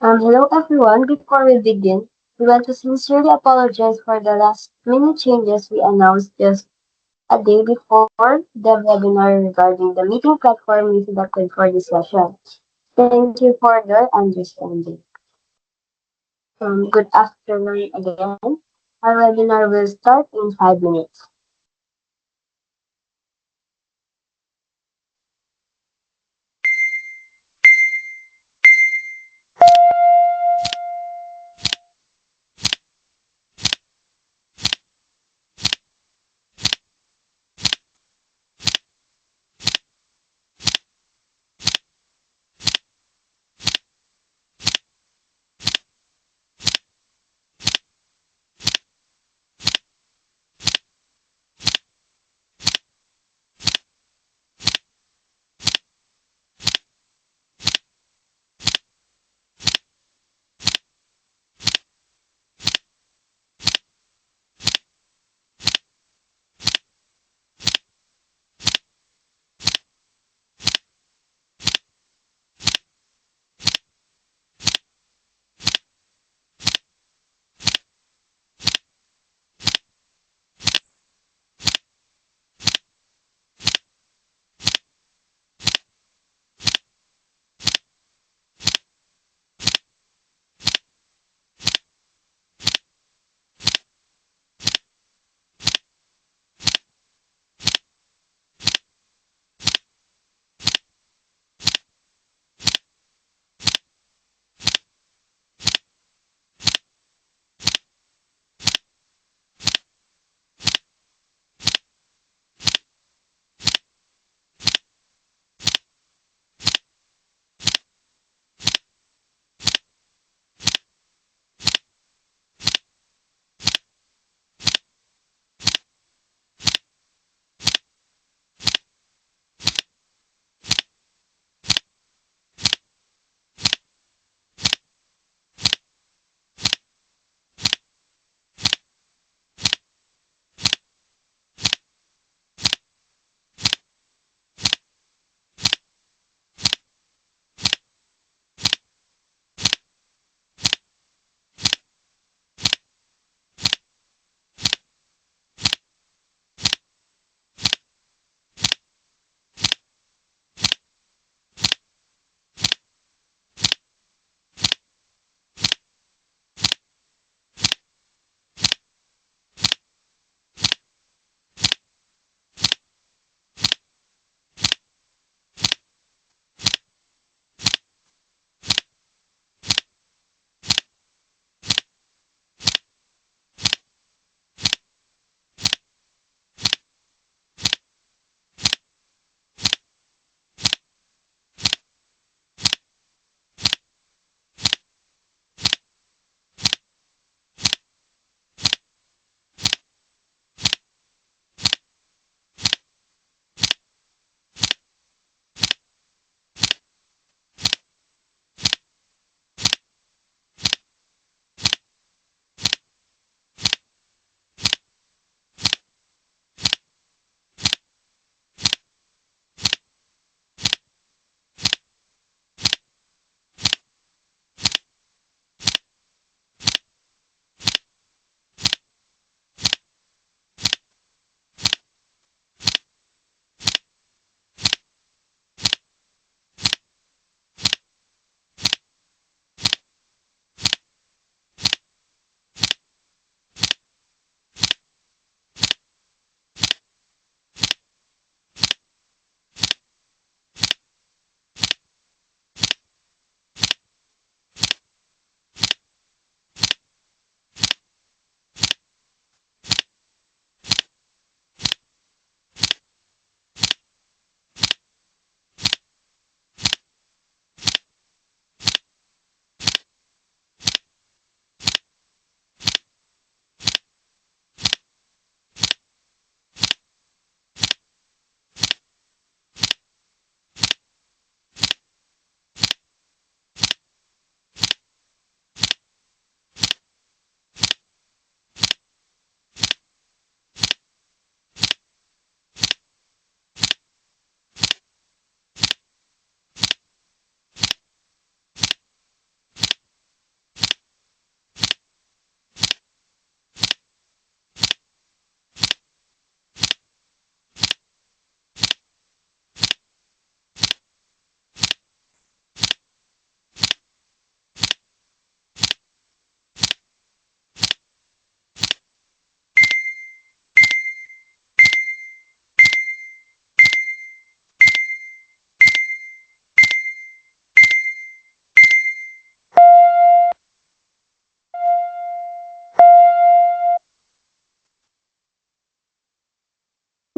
Hello everyone. Before we begin, we want to sincerely apologize for the last minute changes we announced just a day before the webinar regarding the meeting platform we selected for this session. Thank you for your understanding. Good afternoon again. Our webinar will start in 5 minutes.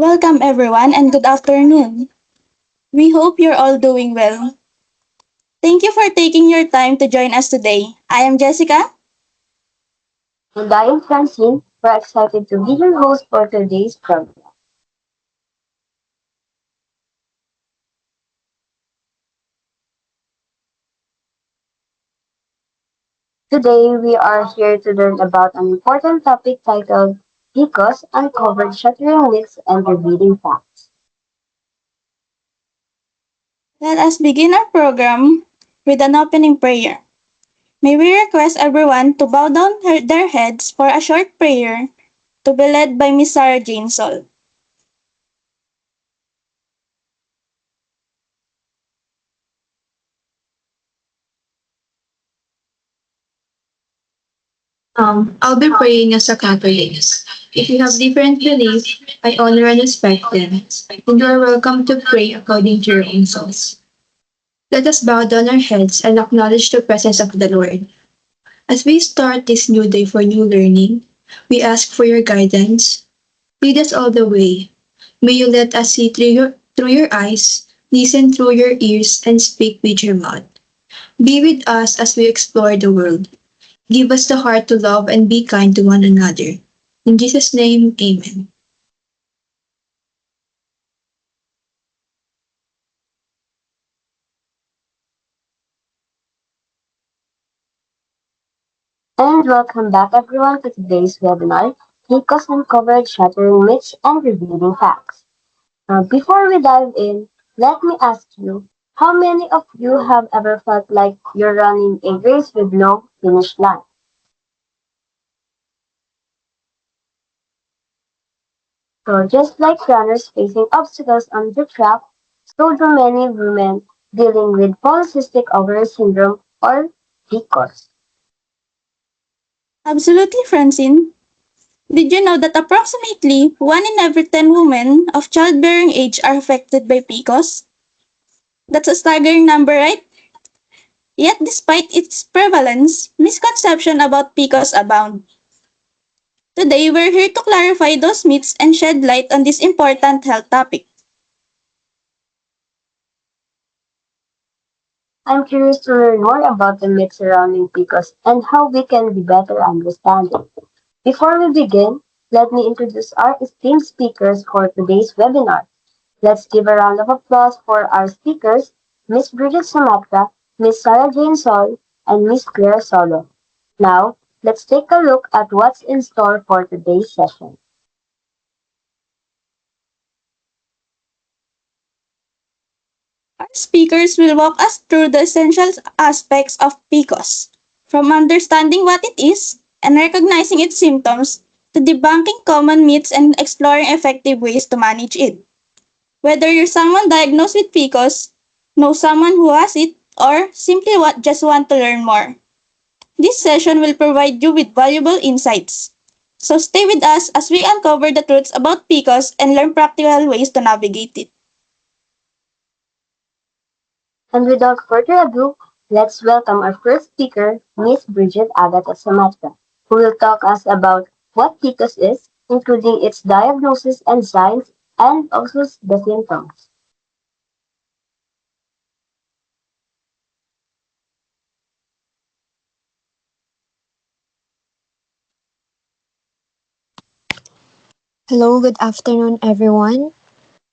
Welcome everyone and good afternoon. We hope you're all doing well. Thank you for taking your time to join us today. I am Jessica. And I am Francine. We're excited to be your host for today's program. Today, we are here to learn about an important topic titled Because Uncovered Shattering Myths and Revealing Facts. Let us begin our program with an opening prayer. May we request everyone to bow down their heads for a short prayer to be led by Miss Sarah Jane Sol. I'll be praying as a Catholic. If you have different beliefs, I honor and respect them, and you are welcome to pray according to your own souls. Let us bow down our heads and acknowledge the presence of the Lord. As we start this new day for new learning, we ask for your guidance. Lead us all the way. May you let us see through your eyes, listen through your ears, and speak with your mouth. Be with us as we explore the world. Give us the heart to love and be kind to one another. In Jesus' name, amen. And welcome back everyone to today's webinar, Because Uncovered Shattering Myths and Revealing Facts. Before we dive in, let me ask you, how many of you have ever felt like you're running a race with no finish line? So just like runners facing obstacles on the track, so do many women dealing with polycystic ovary syndrome or PCOS. Absolutely, Francine. Did you know that approximately 1 in every 10 women of childbearing age are affected by PCOS? That's a staggering number, right? Yet, despite its prevalence, misconceptions about PCOS abound. Today, we're here to clarify those myths and shed light on this important health topic. I'm curious to learn more about the myths surrounding PCOS and how we can be better understanding. Before we begin, let me introduce our esteemed speakers for today's webinar. Let's give a round of applause for our speakers, Miss Bridget Sumatra, Miss Sarah Jane Sol, and Miss Claire Solo. Now, let's take a look at what's in store for today's session. Our speakers will walk us through the essential aspects of PCOS, from understanding what it is and recognizing its symptoms to debunking common myths and exploring effective ways to manage it. Whether you're someone diagnosed with PCOS, know someone who has it, or simply just want to learn more, this session will provide you with valuable insights. So stay with us as we uncover the truths about PCOS and learn practical ways to navigate it. And without further ado, let's welcome our first speaker, Miss Bridget Agata Samatra, who will talk us about what PCOS is, including its diagnosis and signs, and also the symptoms. Hello, good afternoon, everyone.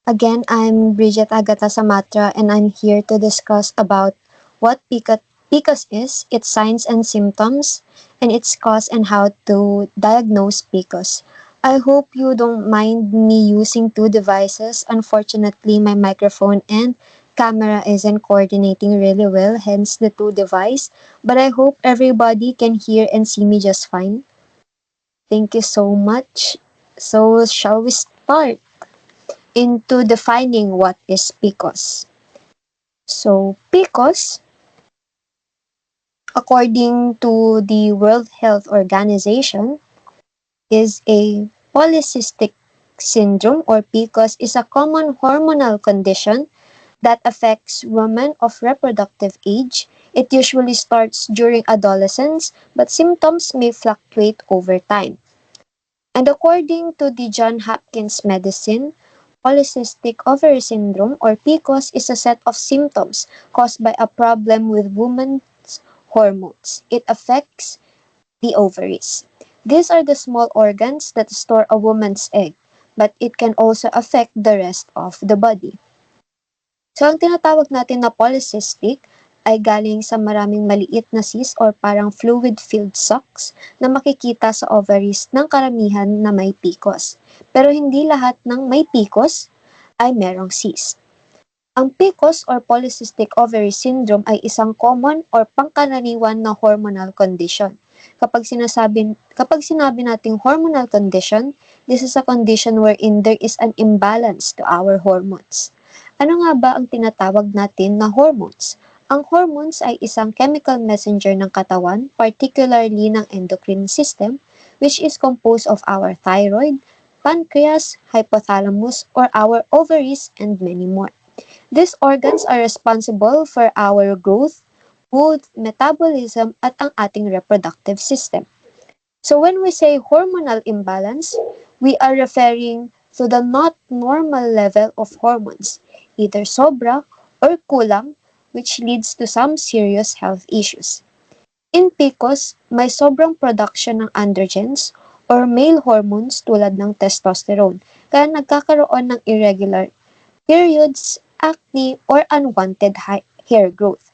Again, I'm Bridget Agata Samatra, and I'm here to discuss about what PCOS is, its signs and symptoms, and its cause and how to diagnose PCOS. I hope you don't mind me using two devices. Unfortunately, my microphone and camera isn't coordinating really well, hence the two device. But I hope everybody can hear and see me just fine. Thank you so much. So, shall we start into defining what is PCOS? So, PCOS, according to the World Health Organization, is a polycystic syndrome, or PCOS is a common hormonal condition that affects women of reproductive age. It usually starts during adolescence, but symptoms may fluctuate over time. And according to the Johns Hopkins Medicine, Polycystic ovary syndrome or PCOS is a set of symptoms caused by a problem with women's hormones. It affects the ovaries. These are the small organs that store a woman's egg, but it can also affect the rest of the body. So, ang tinatawag natin na polycystic ay galing sa maraming maliit na cyst or parang fluid-filled sacs na makikita sa ovaries ng karamihan na may PCOS. Pero hindi lahat ng may PCOS ay merong cyst. Ang PCOS or polycystic ovary syndrome ay isang common or pangkaraniwan na hormonal condition. Kapag sinabi nating hormonal condition, this is a condition wherein there is an imbalance to our hormones. Ano nga ba ang tinatawag natin na hormones? Ang hormones ay isang chemical messenger ng katawan, particularly ng endocrine system, which is composed of our thyroid, pancreas, hypothalamus, or our ovaries, and many more. These organs are responsible for our growth, mood, metabolism, at ang ating reproductive system. So when we say hormonal imbalance, we are referring to the not normal level of hormones, either sobra or kulang, which leads to some serious health issues. In PCOS, may sobrang production ng androgens or male hormones tulad ng testosterone, kaya nagkakaroon ng irregular periods, acne, or unwanted hair growth.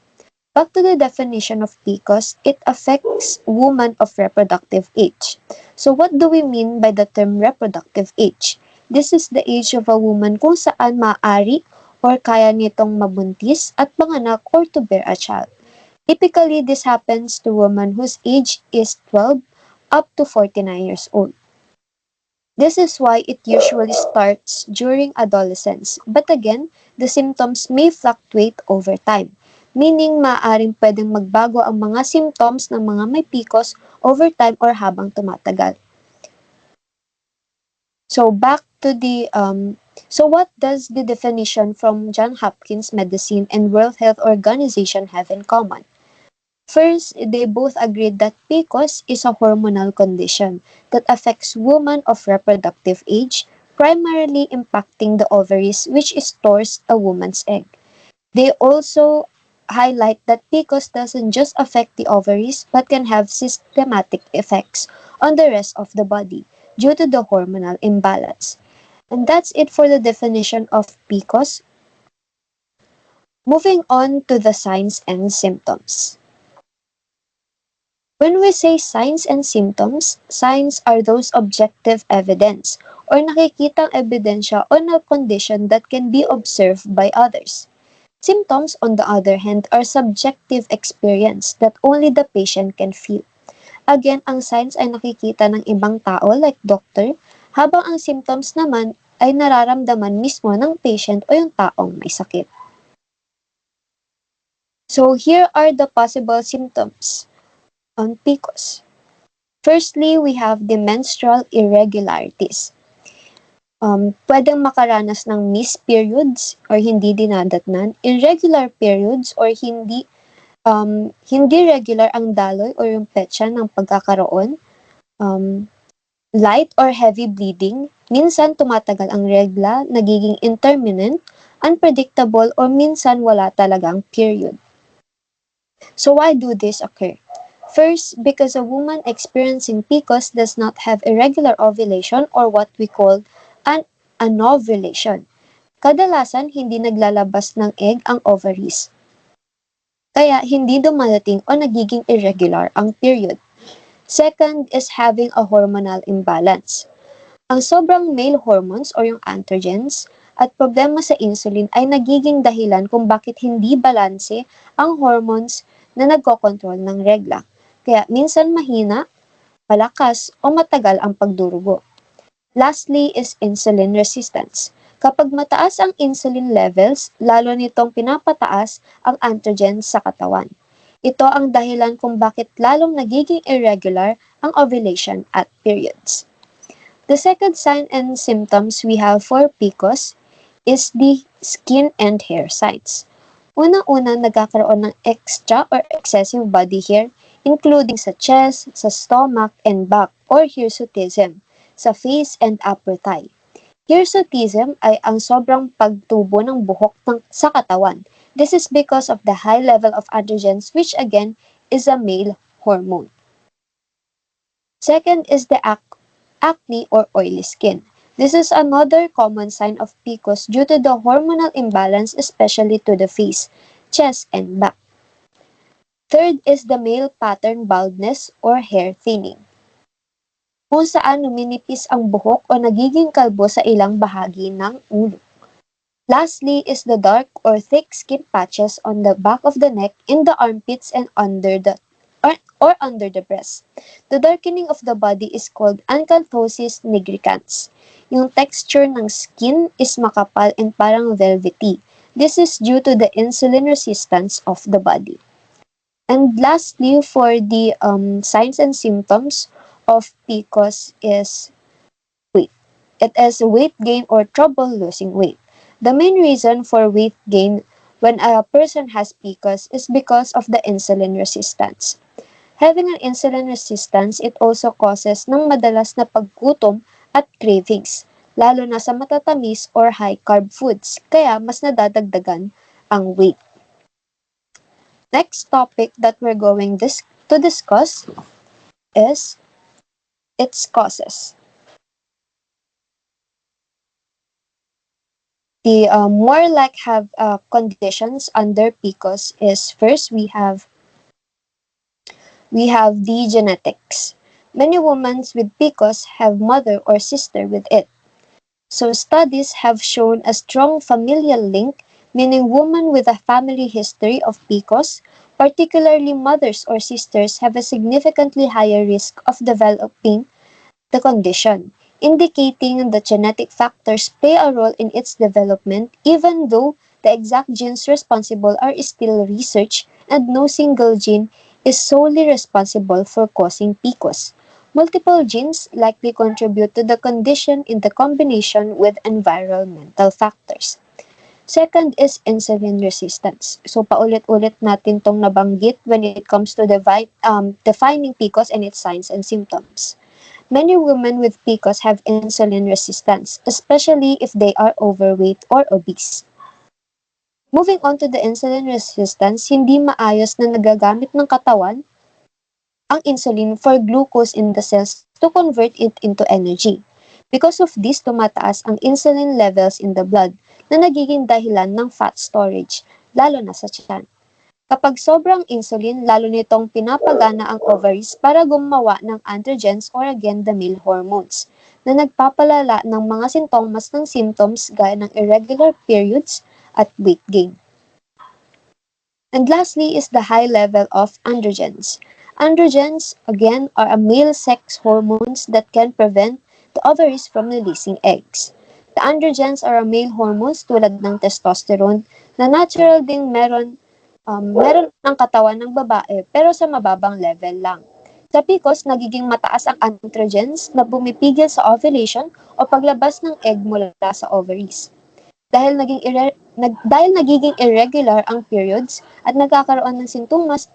Back to the definition of PCOS, it affects women of reproductive age. So what do we mean by the term reproductive age? This is the age of a woman kung saan maaari or kaya nitong mabuntis at manganak or to bear a child. Typically, this happens to women whose age is 12 up to 49 years old. This is why it usually starts during adolescence. But again, the symptoms may fluctuate over time. Meaning, maaaring pwedeng magbago ang mga symptoms ng mga may PCOS over time or habang tumatagal. So back to so what does the definition from Johns Hopkins Medicine and World Health Organization have in common? First, they both agreed that PCOS is a hormonal condition that affects women of reproductive age, primarily impacting the ovaries, which stores a woman's egg. They also highlight that PCOS doesn't just affect the ovaries but can have systematic effects on the rest of the body due to the hormonal imbalance. And that's it for the definition of PCOS. Moving on to the signs and symptoms. When we say signs and symptoms, signs are those objective evidence or nakikitang ebidensya on a condition that can be observed by others. Symptoms, on the other hand, are subjective experience that only the patient can feel. Again, ang signs ay nakikita ng ibang tao like doctor, habang ang symptoms naman ay nararamdaman mismo ng patient o yung taong may sakit. So here are the possible symptoms on PCOS. Firstly, we have the menstrual irregularities. Pwedeng makaranas ng missed periods or hindi dinadatnan, irregular periods or hindi regular ang daloy or yung petsa ng pagkakaroon, light or heavy bleeding, minsan tumatagal ang regla, nagiging intermittent, unpredictable, or minsan wala talagang period. So why do this occur? First, because a woman experiencing PCOS does not have irregular ovulation or what we call an anovulation. Kadalasan, hindi naglalabas ng egg ang ovaries. Kaya, hindi dumadating o nagiging irregular ang period. Second is having a hormonal imbalance. Ang sobrang male hormones o yung androgens at problema sa insulin ay nagiging dahilan kung bakit hindi balanse ang hormones na nagkokontrol ng regla. Kaya minsan mahina, malakas o matagal ang pagdurugo. Lastly is insulin resistance. Kapag mataas ang insulin levels, lalo nitong pinapataas ang androgens sa katawan. Ito ang dahilan kung bakit lalong nagiging irregular ang ovulation at periods. The second sign and symptoms we have for PCOS is the skin and hair signs. Unang-una, nagkakaroon ng extra or excessive body hair, including sa chest, sa stomach, and back, or hirsutism, sa face and upper thigh. Hirsutism ay ang sobrang pagtubo ng buhok sa katawan. This is because of the high level of androgens, which again is a male hormone. Second is the acne or oily skin. This is another common sign of PCOS due to the hormonal imbalance, especially to the face, chest, and back. Third is the male pattern baldness or hair thinning, kung saan numinipis ang buhok o nagiging kalbo sa ilang bahagi ng ulo. Lastly is the dark or thick skin patches on the back of the neck, in the armpits, and under the breast. The darkening of the body is called acanthosis nigricans. Yung texture ng skin is makapal and parang velvety. This is due to the insulin resistance of the body. And lastly, for the signs and symptoms of PCOS is weight. It is weight gain or trouble losing weight. The main reason for weight gain when a person has PCOS is because of the insulin resistance. Having an insulin resistance, it also causes ng madalas na paggutom at cravings, lalo na sa matatamis or high-carb foods, kaya mas nadadagdagan ang weight. Next topic that we're going to discuss is its causes. The more like have conditions under PCOS is first we have the genetics. Many women with PCOS have mother or sister with it. So studies have shown a strong familial link, meaning women with a family history of PCOS, particularly mothers or sisters, have a significantly higher risk of developing the condition, indicating that genetic factors play a role in its development, even though the exact genes responsible are still researched and no single gene is solely responsible for causing PCOS. Multiple genes likely contribute to the condition in the combination with environmental factors. Second is insulin resistance. So paulit-ulit natin tong nabanggit when it comes to defining PCOS and its signs and symptoms. Many women with PCOS have insulin resistance, especially if they are overweight or obese. Moving on to the insulin resistance, hindi maayos na nagagamit ng katawan ang insulin for glucose in the cells to convert it into energy. Because of this, tumataas ang insulin levels in the blood na nagiging dahilan ng fat storage, lalo na sa tiyan. Kapag sobrang insulin, lalo nitong pinapagana ang ovaries para gumawa ng androgens or again the male hormones na nagpapalala ng mga sintomas ng symptoms gaya ng irregular periods at weight gain. And lastly is the high level of androgens. Androgens, again, are a male sex hormones that can prevent the ovaries from releasing eggs. The androgens are a male hormones tulad ng testosterone na natural ding meron ng katawan ng babae pero sa mababang level lang. Sa PCOS, nagiging mataas ang androgens na bumipigil sa ovulation o paglabas ng egg mula sa ovaries. Dahil nagiging irregular ang periods at nagkakaroon ng sintomas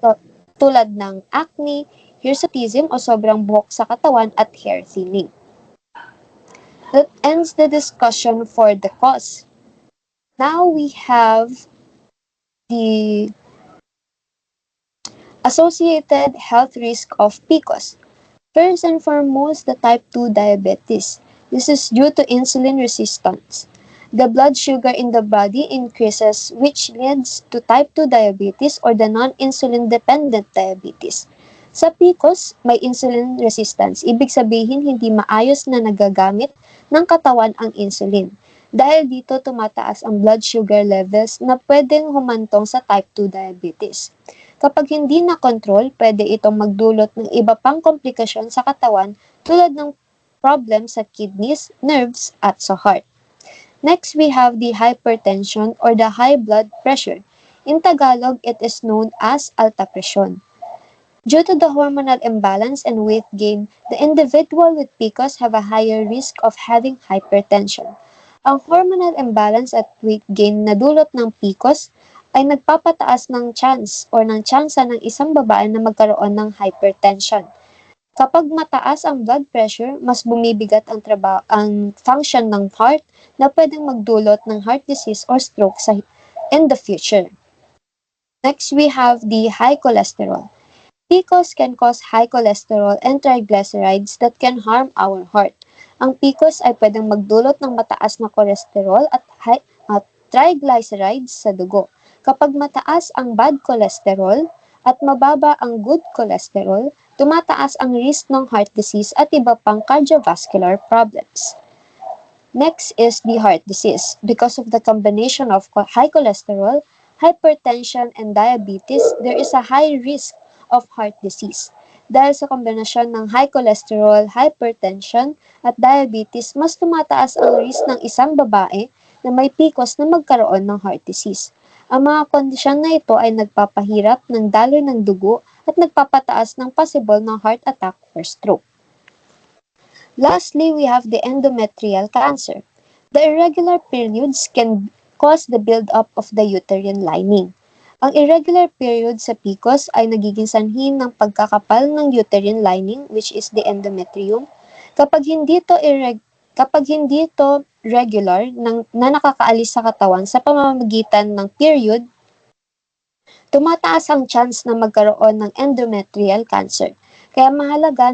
tulad ng acne, hirsutism o sobrang buhok sa katawan at hair thinning. That ends the discussion for the cause. Now we have the associated health risk of PCOS. First and foremost, the type 2 diabetes. This is due to insulin resistance. The blood sugar in the body increases, which leads to type 2 diabetes or the non-insulin dependent diabetes. Sa PCOS, may insulin resistance. Ibig sabihin, hindi maayos na nagagamit ng katawan ang insulin. Dahil dito, tumataas ang blood sugar levels na pwedeng humantong sa type 2 diabetes. Kapag hindi na-control, pwede itong magdulot ng iba pang komplikasyon sa katawan tulad ng problem sa kidneys, nerves, at sa heart. Next, we have the hypertension or the high blood pressure. In Tagalog, it is known as alta presyon. Due to the hormonal imbalance and weight gain, the individual with PCOS have a higher risk of having hypertension. Ang hormonal imbalance at weight gain na dulot ng PCOS ay nagpapataas ng chance or ng tsansa ng isang babae na magkaroon ng hypertension. Kapag mataas ang blood pressure, mas bumibigat ang function ng heart na pwedeng magdulot ng heart disease or stroke in the future. Next, we have the high cholesterol. PCOS can cause high cholesterol and triglycerides that can harm our heart. Ang PCOS ay pwedeng magdulot ng mataas na cholesterol at triglycerides sa dugo. Kapag mataas ang bad cholesterol at mababa ang good cholesterol, tumataas ang risk ng heart disease at iba pang cardiovascular problems. Next is the heart disease. Because of the combination of high cholesterol, hypertension, and diabetes, there is a high risk of heart disease. Dahil sa kombinasyon ng high cholesterol, hypertension, at diabetes, mas tumataas ang risk ng isang babae na may PCOS na magkaroon ng heart disease. Ang mga kondisyon na ito ay nagpapahirap ng daloy ng dugo at nagpapataas ng possible ng heart attack or stroke. Lastly, we have the endometrial cancer. The irregular periods can cause the buildup of the uterine lining. Ang irregular period sa PCOS ay nagiging sanhi ng pagkakapal ng uterine lining, which is the endometrium. Kapag hindi ito regular na nakakaalis sa katawan sa pamamagitan ng period, tumataas ang chance na magkaroon ng endometrial cancer. Kaya mahalaga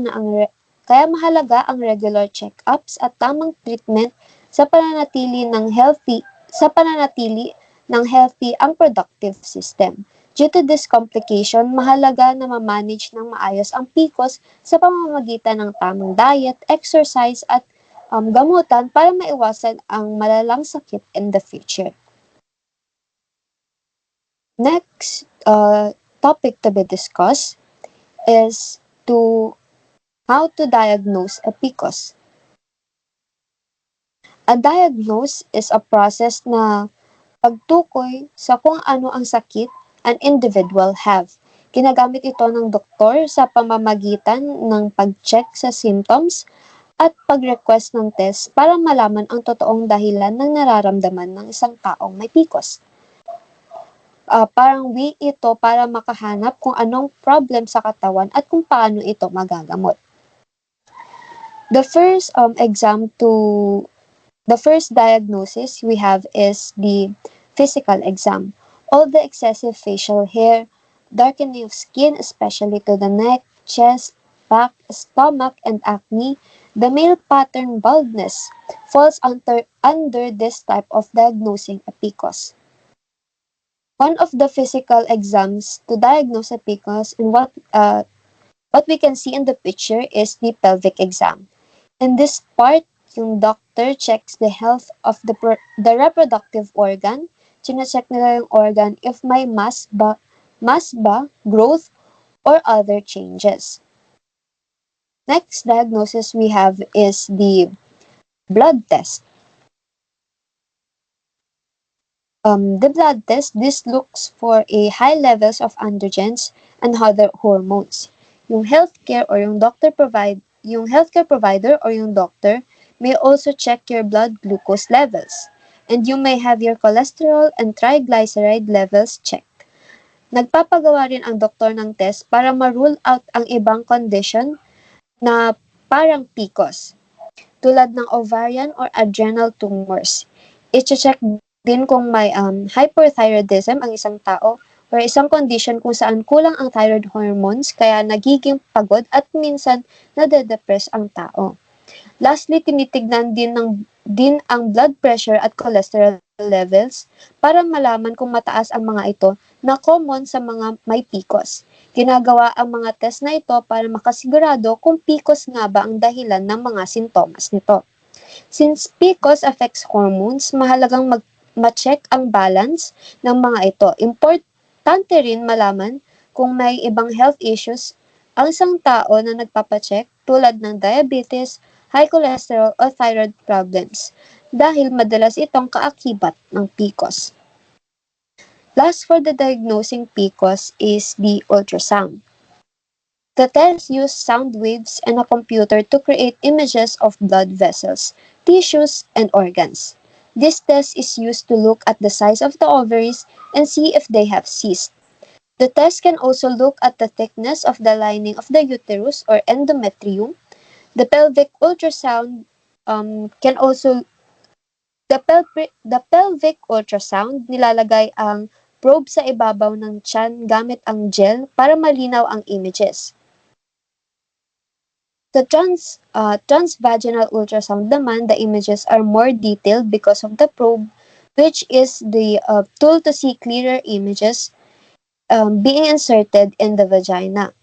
ang regular check-ups at tamang treatment sa pananatili ng healthy ang productive system. Due to this complication, mahalaga na ma-manage ng maayos ang PCOS sa pamamagitan ng tamang diet, exercise, at gamutan para maiwasan ang malalang sakit in the future. Next topic to be discussed is how to diagnose a PCOS. A diagnose is a process na pagtukoy sa kung ano ang sakit an individual have. Ginagamit ito ng doktor sa pamamagitan ng pag-check sa symptoms at pag-request ng test para malaman ang totoong dahilan ng nararamdaman ng isang taong may PCOS. Parang way ito para makahanap kung anong problem sa katawan at kung paano ito magagamot. The first diagnosis we have is the physical exam. All the excessive facial hair, darkening of skin, especially to the neck, chest, back, stomach, and acne, the male pattern baldness falls under this type of diagnosing a PCOS. One of the physical exams to diagnose a PCOS and what we can see in the picture is the pelvic exam. In this part, yung doctor checks the health of the reproductive organ. Chine-check nila yung organ if may mass ba, growth, or other changes. Next diagnosis we have is the blood test. The blood test, this looks for a high levels of androgens and other hormones. Yung healthcare provider or yung doctor may also check your blood glucose levels, and you may have your cholesterol and triglyceride levels checked. Nagpapagawa rin ang doktor ng test para ma-rule out ang ibang condition na parang PCOS, tulad ng ovarian or adrenal tumors. I-check din kung may hyperthyroidism ang isang tao or isang condition kung saan kulang ang thyroid hormones kaya nagiging pagod at minsan nade-depress ang tao. Lastly, tinitignan din ang blood pressure at cholesterol levels para malaman kung mataas ang mga ito na common sa mga may PCOS. Ginagawa ang mga test na ito para makasigurado kung PCOS nga ba ang dahilan ng mga sintomas nito. Since PCOS affects hormones, mahalagang ma-check ang balance ng mga ito. Importante rin malaman kung may ibang health issues ang isang tao na nagpapacheck tulad ng diabetes, high cholesterol o thyroid problems dahil madalas itong kaakibat ng PCOS. Last for the diagnosing PCOS is the ultrasound. The test uses sound waves and a computer to create images of blood vessels, tissues, and organs. This test is used to look at the size of the ovaries and see if they have cysts. The test can also look at the thickness of the lining of the uterus or endometrium. The pelvic ultrasound can also the pelvic ultrasound nilalagay ang probe sa ibabaw ng tiyan gamit ang gel para malinaw ang images. The transvaginal ultrasound naman, the images are more detailed because of the probe, which is the tool to see clearer images being inserted in the vagina.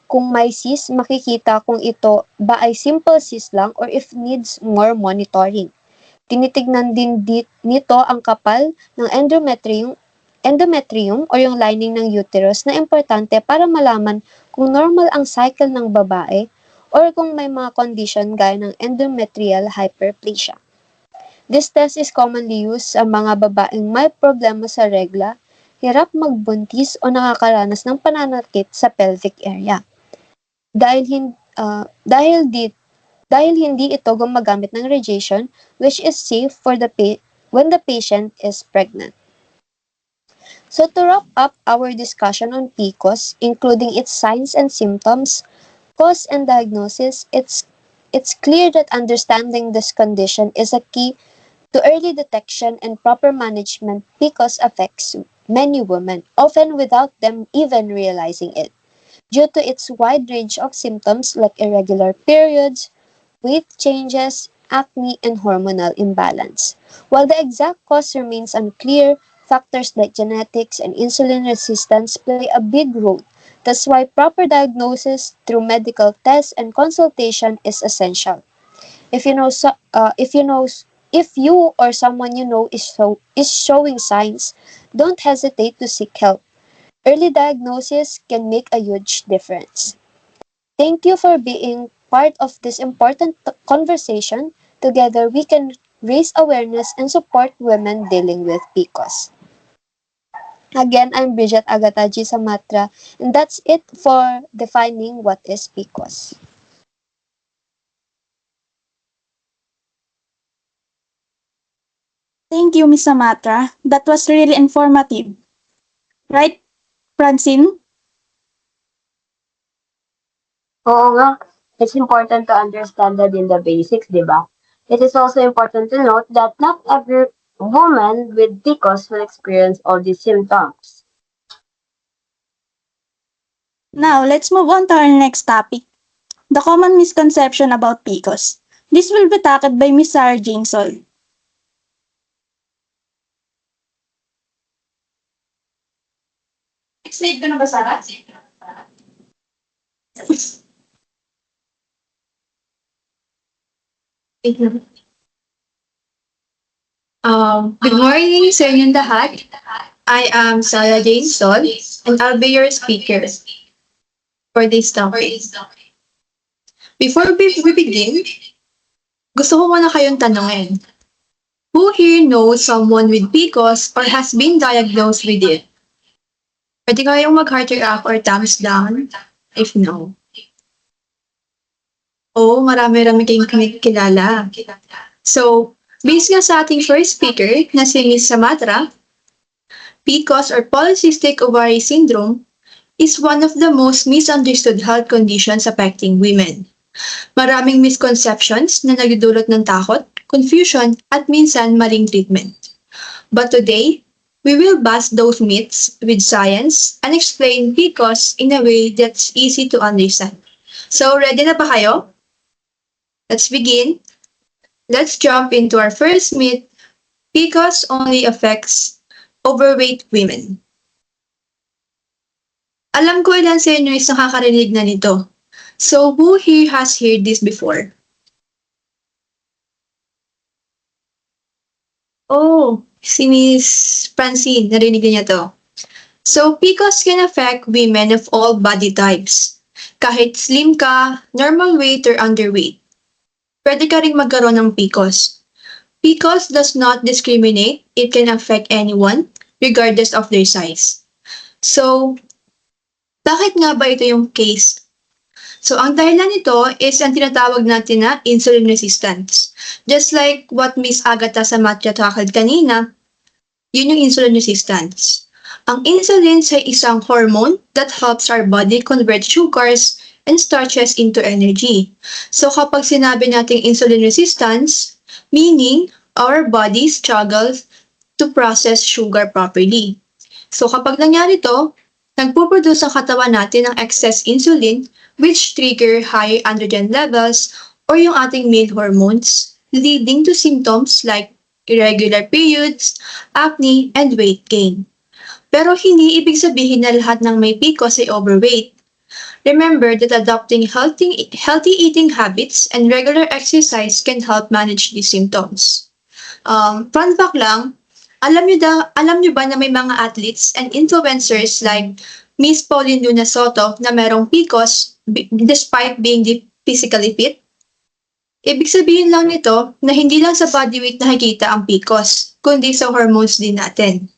Kung may cyst, makikita kung ito ba ay simple cyst lang or if needs more monitoring. Tinitignan din nito ang kapal ng endometrium o yung lining ng uterus na importante para malaman kung normal ang cycle ng babae or kung may mga condition gaya ng endometrial hyperplasia. This test is commonly used sa mga babaeng may problema sa regla, hirap magbuntis o nakakaranas ng pananakit sa pelvic area. Dahil hindi ito gumagamit ng radiation, which is safe for when the patient is pregnant. So to wrap up our discussion on PCOS, including its signs and symptoms, cause and diagnosis, it's clear that understanding this condition is a key to early detection and proper management. PCOS affects many women, often without them even realizing it, due to its wide range of symptoms like irregular periods, weight changes, acne, and hormonal imbalance. While the exact cause remains unclear, factors like genetics and insulin resistance play a big role. That's why proper diagnosis through medical tests and consultation is essential. If you or someone you know is showing signs, don't hesitate to seek help. Early diagnosis can make a huge difference. Thank you for being part of this important conversation. Together, we can raise awareness and support women dealing with PCOS. Again, I'm Bridget Agata G. Samatra, and that's it for defining what is PCOS. Thank you, Ms. Samatra. That was really informative. Right, Francine? Oo nga, it's important to understand that in the basics, di ba? It is also important to note that not every woman with PCOS will experience all these symptoms. Now, let's move on to our next topic, the common misconception about PCOS. This will be tackled by Ms. Sarah Jane Sol. Explain ko na ba, Sarah? Good morning sa inyong lahat. I am Sarah Jane Sol, and I'll be your speaker for this topic. Before we begin, gusto ko muna kayong tanungin. Who here knows someone with PCOS or has been diagnosed with it? Pwede kayong mag-heart up or thumbs down if no. Oh, marami-rami kayong kilala. So, based nga sa ating first speaker na si Ms. Samatra, PCOS or Polycystic Ovary Syndrome is one of the most misunderstood health conditions affecting women. Maraming misconceptions na nagdudulot ng takot, confusion, at minsan maling treatment. But today, we will bust those myths with science and explain PCOS in a way that's easy to understand. So, ready na ba kayo? Let's begin. Let's jump into our first myth. PCOS only affects overweight women. Alam ko ilan sa inyo is nakakarinig na nito. So, who here has heard this before? Oh, si Miss Francine, narinig niya to. So, PCOS can affect women of all body types. Kahit slim ka, normal weight, or underweight. Pwede ka rin magkaroon ng PCOS. PCOS does not discriminate. It can affect anyone, regardless of their size. So, bakit nga ba ito yung case? So, ang dahilan nito is ang tinatawag natin na insulin resistance. Just like what Miss Agata Samatra tackled kanina, yun yung insulin resistance. Ang insulin ay isang hormone that helps our body convert sugars and starches into energy. So kapag sinabi nating insulin resistance, meaning our body struggles to process sugar properly. So kapag nangyari to, nagpo-produce ang katawan natin ng excess insulin which trigger high androgen levels or yung ating male hormones, leading to symptoms like irregular periods, acne, and weight gain. Pero hindi ibig sabihin na lahat ng may PCOS ay overweight. Remember that adopting healthy eating habits and regular exercise can help manage these symptoms. Fun fact lang, alam niyo ba na may mga athletes and influencers like Miss Pauline Luna Soto na merong PCOS despite being physically fit? Ibig sabihin lang nito na hindi lang sa body weight nakikita ang PCOS, kundi sa hormones din natin.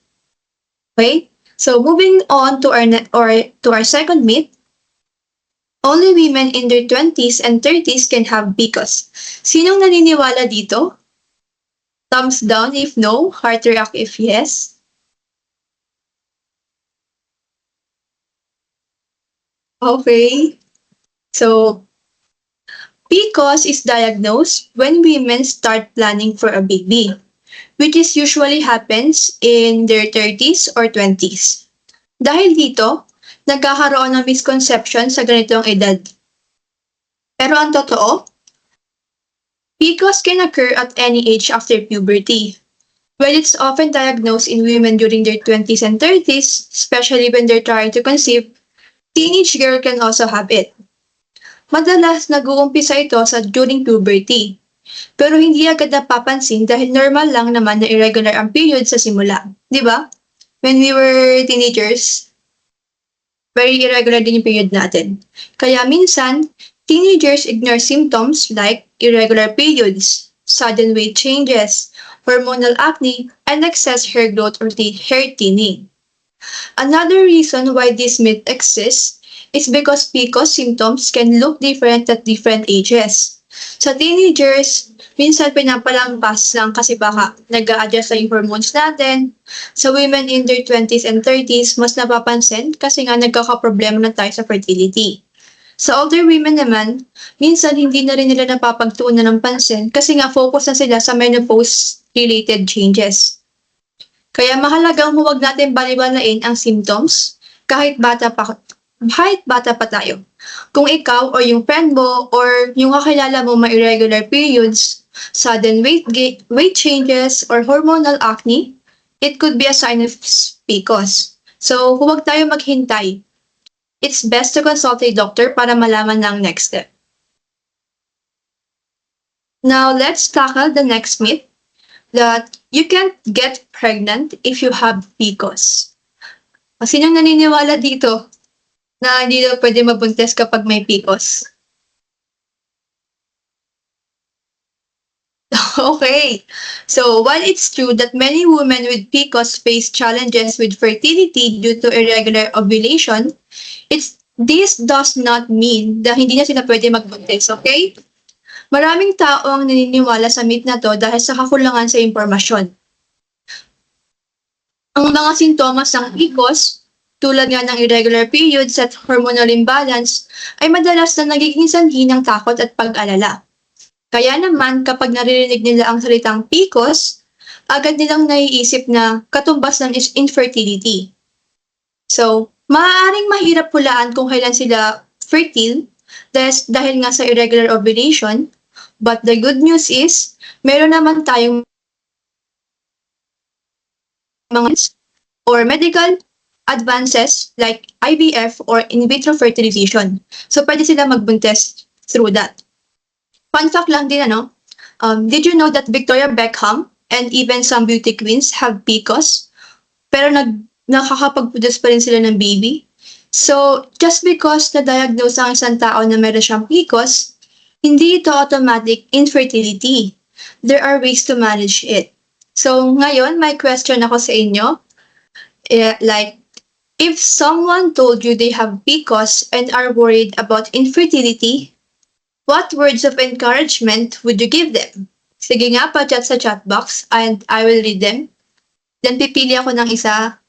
Okay? So moving on to our second myth, only women in their 20s and 30s can have PCOS. Sinong naniniwala dito? Thumbs down if no, heart react if yes. Okay. So, PCOS is diagnosed when women start planning for a baby, which is usually happens in their 30s or 20s. Dahil dito, nagkakaroon ng misconception sa ganitong edad. Pero ang totoo, PCOS can occur at any age after puberty. While it's often diagnosed in women during their 20s and 30s, especially when they're trying to conceive, teenage girl can also have it. Madalas nag-uumpisa ito during puberty. Pero hindi agad napapansin dahil normal lang naman na irregular ang period sa simula. Di ba? When we were teenagers, very irregular din yung period natin. Kaya minsan, teenagers ignore symptoms like irregular periods, sudden weight changes, hormonal acne, and excess hair growth or hair thinning. Another reason why this myth exists is because PCOS symptoms can look different at different ages. Sa teenagers, minsan pinapalampas lang kasi baka nag-a-adjust yung hormones natin. Sa women in their 20s and 30s, mas napapansin kasi nga nagkakaproblema na tayo sa fertility. Sa older women naman, minsan hindi na rin nila napapagtuunan ng pansin kasi nga focus na sila sa menopause-related changes. Kaya mahalagang huwag natin baliwalain ang symptoms kahit bata pa tayo. Kung ikaw or yung friend mo or yung kakilala mo may irregular periods, sudden weight changes, or hormonal acne, it could be a sign of PCOS. So, huwag tayo maghintay. It's best to consult a doctor para malaman ang next step. Now, let's tackle the next myth that you can't get pregnant if you have PCOS. Sinong naniniwala dito na hindi daw pwede mabuntis kapag may PCOS? Okay. So, while it's true that many women with PCOS face challenges with fertility due to irregular ovulation, this does not mean na hindi na sila pwede magbuntis, okay? Maraming tao ang naniniwala sa myth na to dahil sa kakulangan sa impormasyon. Ang mga sintomas ng PCOS, tulad nga ng irregular periods at hormonal imbalance, ay madalas na nagiging sanhi ng takot at pag-alala. Kaya naman, kapag naririnig nila ang salitang PCOS, agad nilang naiisip na katumbas ng infertility. So, maaaring mahirap hulaan kung kailan sila fertile dahil nga sa irregular ovulation, but the good news is, meron naman tayong mga or medical advances like IVF or in vitro fertilization. So, pwede sila magbuntis through that. Fun fact lang din, did you know that Victoria Beckham and even some beauty queens have PCOS? Pero nakakapag-produce pa rin sila ng baby? So, just because na-diagnose ang isang tao na meron siyang PCOS, hindi ito automatic infertility. There are ways to manage it. So, ngayon, may question ako sa inyo. If someone told you they have PCOS and are worried about infertility, what words of encouragement would you give them? Sige nga, pa-chat sa chat box and I will read them. Then pipili ako ng isa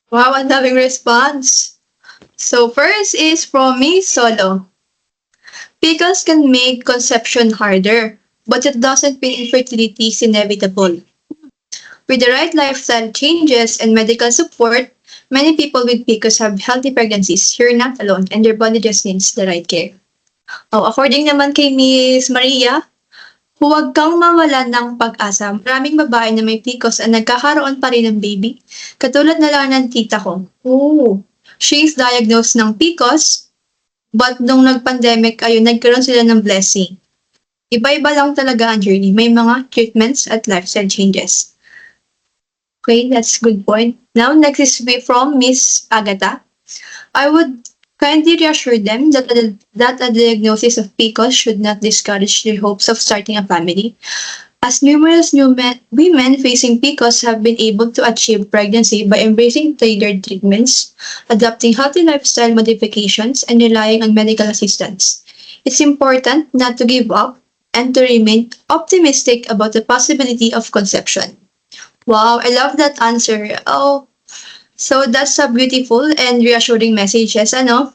Wow, ang daming response. So first is from Miss Solo. PCOS can make conception harder, but it doesn't mean infertility is inevitable. With the right lifestyle changes and medical support, many people with PCOS have healthy pregnancies. You're not alone, and your body just needs the right care. Oh, according naman kay Miss Maria, huwag kang mawalan ng pag-asa. Maraming babae na may PCOS ang nagkakaroon pa rin ng baby. Katulad na lang ng tita ko. Oh, she's diagnosed ng PCOS, but nung nag-pandemic, ayun, nagkaroon sila ng blessing. Iba-iba lang talaga ang journey. May mga treatments at lifestyle changes. Okay, that's good point. Now, next is from Miss Agatha. I would kindly reassure them that a diagnosis of PCOS should not discourage their hopes of starting a family, as numerous women facing PCOS have been able to achieve pregnancy by embracing tailored treatments, adopting healthy lifestyle modifications, and relying on medical assistance. It's important not to give up and to remain optimistic about the possibility of conception. Wow, I love that answer. Oh, so that's a beautiful and reassuring messages, ano?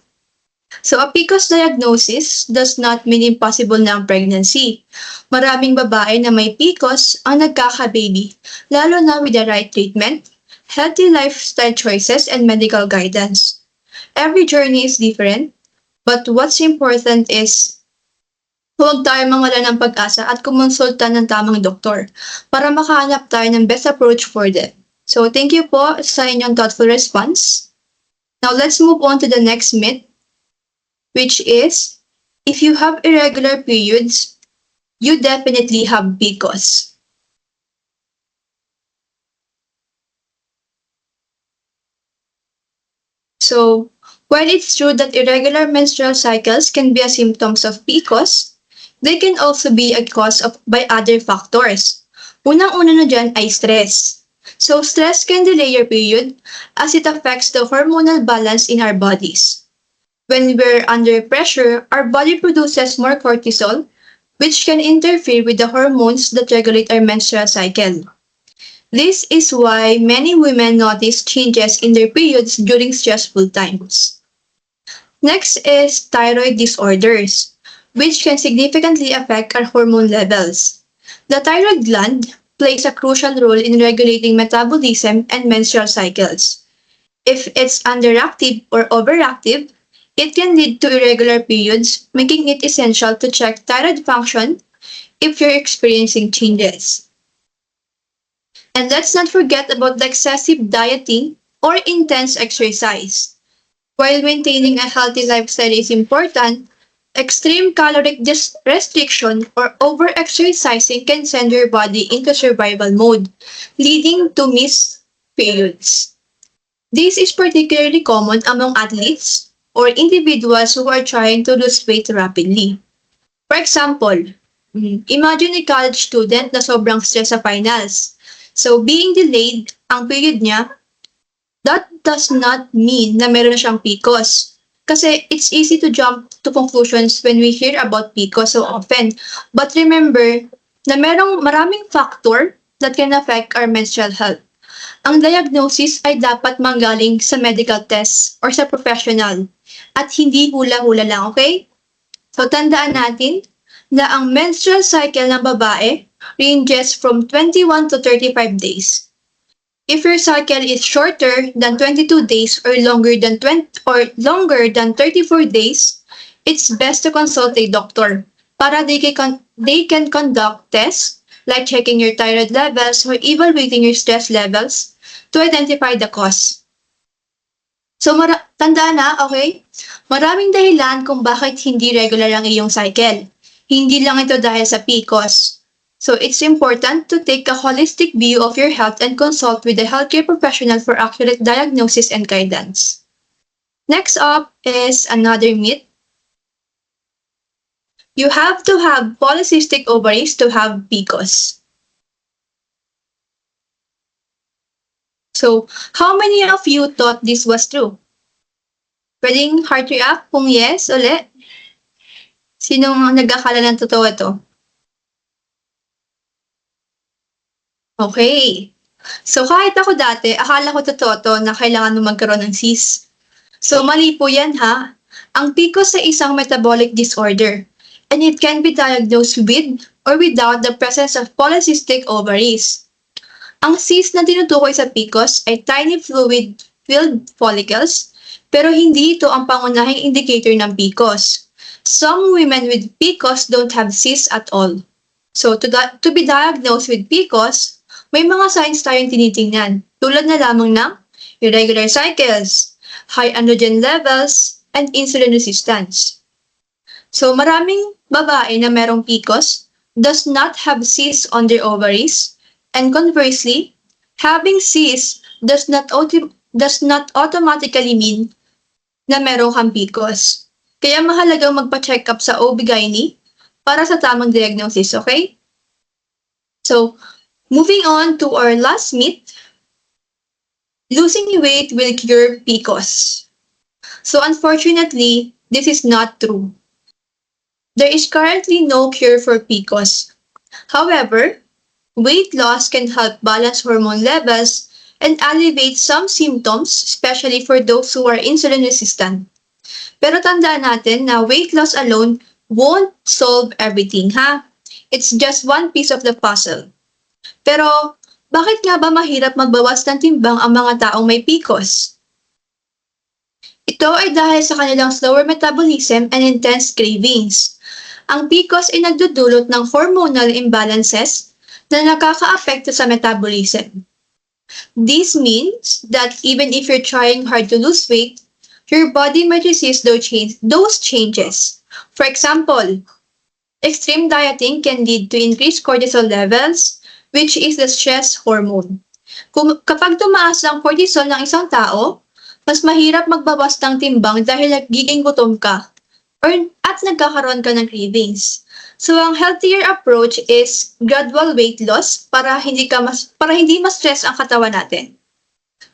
So, a PCOS diagnosis does not mean impossible na ang pregnancy. Maraming babae na may PCOS ang nagkaka-baby, lalo na with the right treatment, healthy lifestyle choices, and medical guidance. Every journey is different, but what's important is huwag tayo mawala ng pag-asa at kumonsulta ng tamang doktor para makahanap tayo ng best approach for them. So, thank you po sa inyong thoughtful response. Now, let's move on to the next myth, which is, if you have irregular periods, you definitely have PCOS. So, while it's true that irregular menstrual cycles can be a symptoms of PCOS, they can also be a cause of by other factors. Unang-una na dyan ay stress. So, stress can delay your period as it affects the hormonal balance in our bodies. When we're under pressure, our body produces more cortisol, which can interfere with the hormones that regulate our menstrual cycle. This is why many women notice changes in their periods during stressful times. Next is thyroid disorders, which can significantly affect our hormone levels. The thyroid gland plays a crucial role in regulating metabolism and menstrual cycles. If it's underactive or overactive, it can lead to irregular periods, making it essential to check thyroid function if you're experiencing changes. And let's not forget about the excessive dieting or intense exercise. While maintaining a healthy lifestyle is important, extreme caloric restriction or over-exercising can send your body into survival mode, leading to missed periods. This is particularly common among athletes or individuals who are trying to lose weight rapidly. For example, imagine a college student na sobrang stress sa finals. So, being delayed ang period niya, that does not mean na meron na siyang PCOS. Kasi it's easy to jump to conclusions when we hear about PCOS so often. But remember na merong maraming factor that can affect our menstrual health. Ang diagnosis ay dapat manggaling sa medical test or sa professional at hindi hula-hula lang, okay? So tandaan natin na ang menstrual cycle ng babae ranges from 21 to 35 days. If your cycle is shorter than 22 days or longer than 34 days, it's best to consult a doctor para they can conduct tests like checking your thyroid levels or evaluating your stress levels to identify the cause. So, tandaan na, okay? Maraming dahilan kung bakit hindi regular ang iyong cycle. Hindi lang ito dahil sa PCOS. So, it's important to take a holistic view of your health and consult with a healthcare professional for accurate diagnosis and guidance. Next up is another myth. You have to have polycystic ovaries to have PCOS. So, how many of you thought this was true? Pwedeng heart react kung yes, ulit. Sinong nagkakala ng totoo ito? Okay. So kahit ako dati, akala ko totoo to na kailangan mo magkaroon ng cyst. So mali po yan ha. Ang PCOS ay isang metabolic disorder and it can be diagnosed with or without the presence of polycystic ovaries. Ang cyst na tinutukoy sa PCOS ay tiny fluid-filled follicles pero hindi ito ang pangunahing indicator ng PCOS. Some women with PCOS don't have cysts at all. So to be diagnosed with PCOS, may mga signs tayong tinitingnan tulad na lamang ng irregular cycles, high androgen levels, and insulin resistance. So maraming babae na merong PCOS does not have cysts on their ovaries, and conversely, having cysts does not automatically mean na meron kang PCOS. Kaya mahalagang magpa-check up sa OB/GYN para sa tamang diagnosis, okay? So, moving on to our last myth, losing weight will cure PCOS. So unfortunately, this is not true. There is currently no cure for PCOS. However, weight loss can help balance hormone levels and alleviate some symptoms, especially for those who are insulin resistant. Pero tandaan natin na weight loss alone won't solve everything, ha? It's just one piece of the puzzle. Pero, bakit nga ba mahirap magbawas ng timbang ang mga taong may PCOS? Ito ay dahil sa kanilang slower metabolism and intense cravings. Ang PCOS ay nagdudulot ng hormonal imbalances na nakakaapekto sa metabolism. This means that even if you're trying hard to lose weight, your body might resist those changes. For example, extreme dieting can lead to increased cortisol levels, which is the stress hormone. Kapag tumaas ang cortisol ng isang tao, mas mahirap magbawas ng timbang dahil nagiging gutom ka at nagkakaroon ka ng cravings. So, ang healthier approach is gradual weight loss para hindi ma-stress ang katawan natin.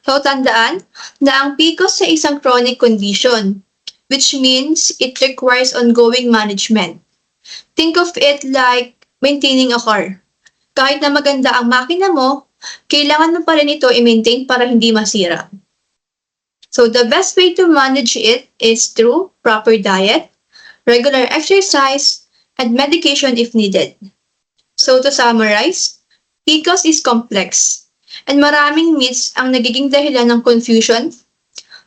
So, tandaan na ang PCOS ay isang chronic condition, which means it requires ongoing management. Think of it like maintaining a car. Kahit na maganda ang makina mo, kailangan mo pa rin ito i-maintain para hindi masira. So the best way to manage it is through proper diet, regular exercise, and medication if needed. So to summarize, PCOS is complex and maraming myths ang nagiging dahilan ng confusion.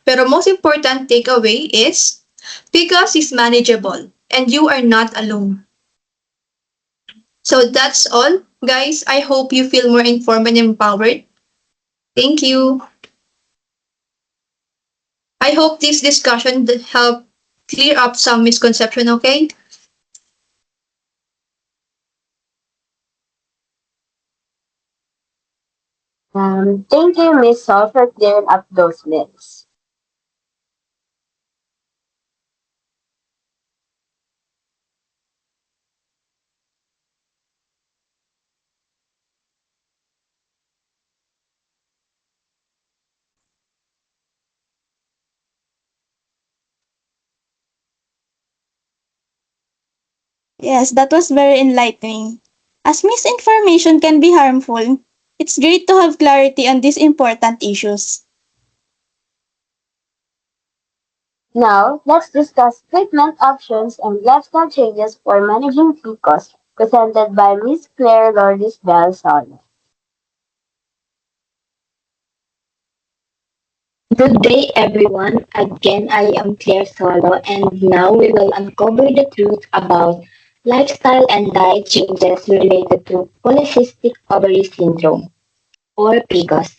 Pero most important takeaway is PCOS is manageable and you are not alone. So that's all, guys. I hope you feel more informed and empowered. Thank you. I hope this discussion helped clear up some misconception, okay? Thank you, Miss Sol, for clearing up those myths. Yes, that was very enlightening. As misinformation can be harmful, it's great to have clarity on these important issues. Now, let's discuss treatment options and lifestyle changes for managing PCOS, presented by Miss Claire Lourdes Del Sol. Good day, everyone. Again, I am Claire Solo, and now we will uncover the truth about lifestyle and diet changes related to polycystic ovary syndrome, or PCOS.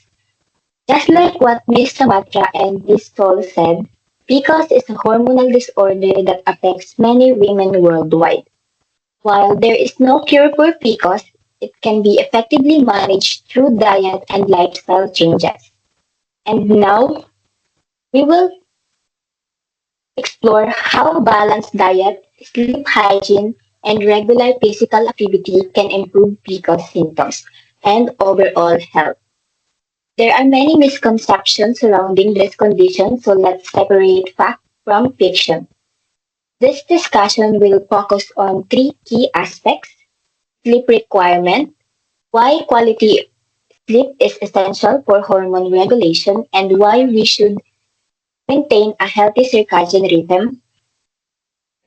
Just like what Ms. Samatra and Ms. Sol said, PCOS is a hormonal disorder that affects many women worldwide. While there is no cure for PCOS, it can be effectively managed through diet and lifestyle changes. And now, we will explore how balanced diet, sleep hygiene, and regular physical activity can improve PCOS symptoms and overall health. There are many misconceptions surrounding this condition, so let's separate fact from fiction. This discussion will focus on three key aspects: sleep requirement, why quality sleep is essential for hormone regulation and why we should maintain a healthy circadian rhythm,